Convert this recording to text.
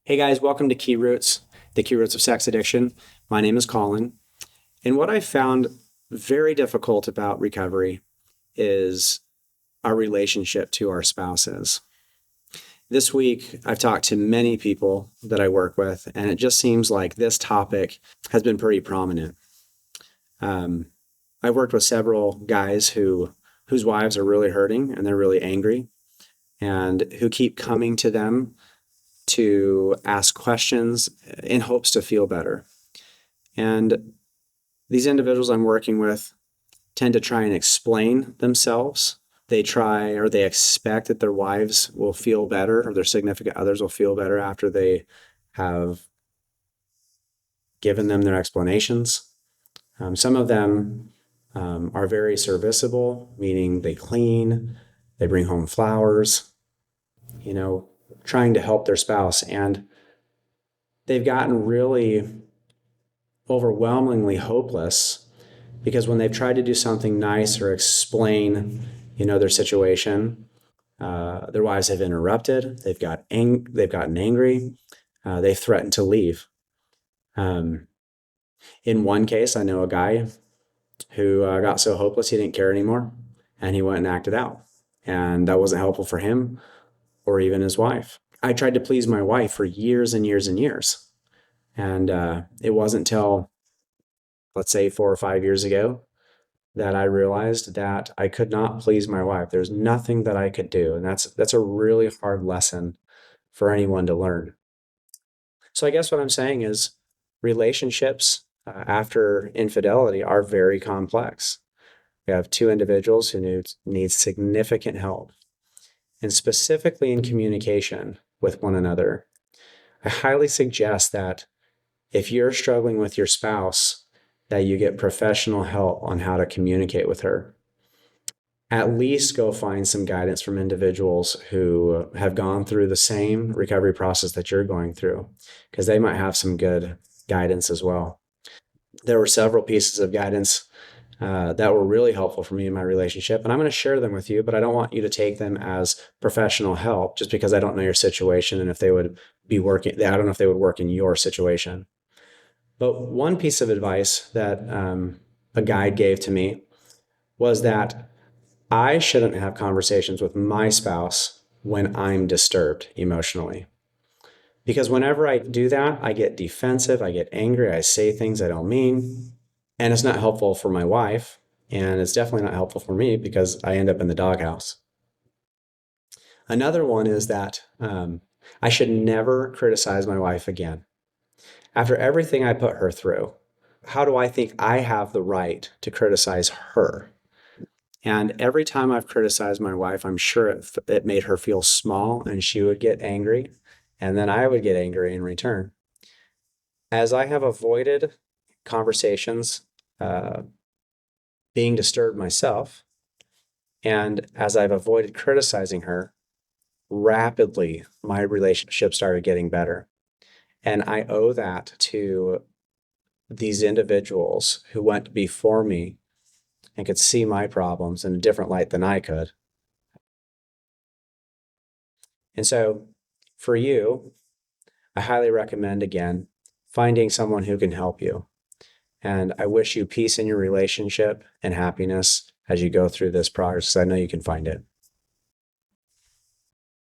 Hey guys, welcome to Key Roots, the Key Roots of Sex Addiction. My name is Collin. And what I found very difficult about recovery is our relationship to our spouses. This week, I've talked to many people that I work with, and it just seems like this topic has been pretty prominent. I've worked with several guys whose wives are really hurting and they're really angry, and who keep coming to them to ask questions in hopes to feel better. And these individuals I'm working with tend to try and explain themselves. They try or they expect that their wives will feel better or their significant others will feel better after they have given them their explanations. Some of them are very serviceable, meaning they clean, they bring home flowers, trying to help their spouse. And they've gotten really overwhelmingly hopeless because when they've tried to do something nice or explain, their situation, their wives have interrupted. They've gotten angry. They've threatened to leave. In one case, I know a guy who got so hopeless he didn't care anymore, and he went and acted out, and that wasn't helpful for him or even his wife. I tried to please my wife for years and years and years. And it wasn't until, let's say, 4 or 5 years ago that I realized that I could not please my wife. There's nothing that I could do. And that's a really hard lesson for anyone to learn. So I guess what I'm saying is relationships after infidelity are very complex. We have two individuals who need significant help, and specifically in communication with one another. I highly suggest that if you're struggling with your spouse, that you get professional help on how to communicate with her. At least go find some guidance from individuals who have gone through the same recovery process that you're going through, because they might have some good guidance as well. There were several pieces of guidance that were really helpful for me in my relationship, and I'm going to share them with you, but I don't want you to take them as professional help just because I don't know your situation and if they would be working. I don't know if they would work in your situation. But one piece of advice that a guide gave to me was that I shouldn't have conversations with my spouse when I'm disturbed emotionally. Because whenever I do that, I get defensive, I get angry, I say things I don't mean, and it's not helpful for my wife, and it's definitely not helpful for me because I end up in the doghouse. Another one is that I should never criticize my wife again. After everything I put her through, how do I think I have the right to criticize her? And every time I've criticized my wife, I'm sure it made her feel small, and she would get angry, and then I would get angry in return. As I have avoided conversations being disturbed myself, and as I've avoided criticizing her, rapidly my relationship started getting better. And I owe that to these individuals who went before me and could see my problems in a different light than I could. And so for you, I highly recommend, again, finding someone who can help you. And I wish you peace in your relationship and happiness as you go through this process. I know you can find it.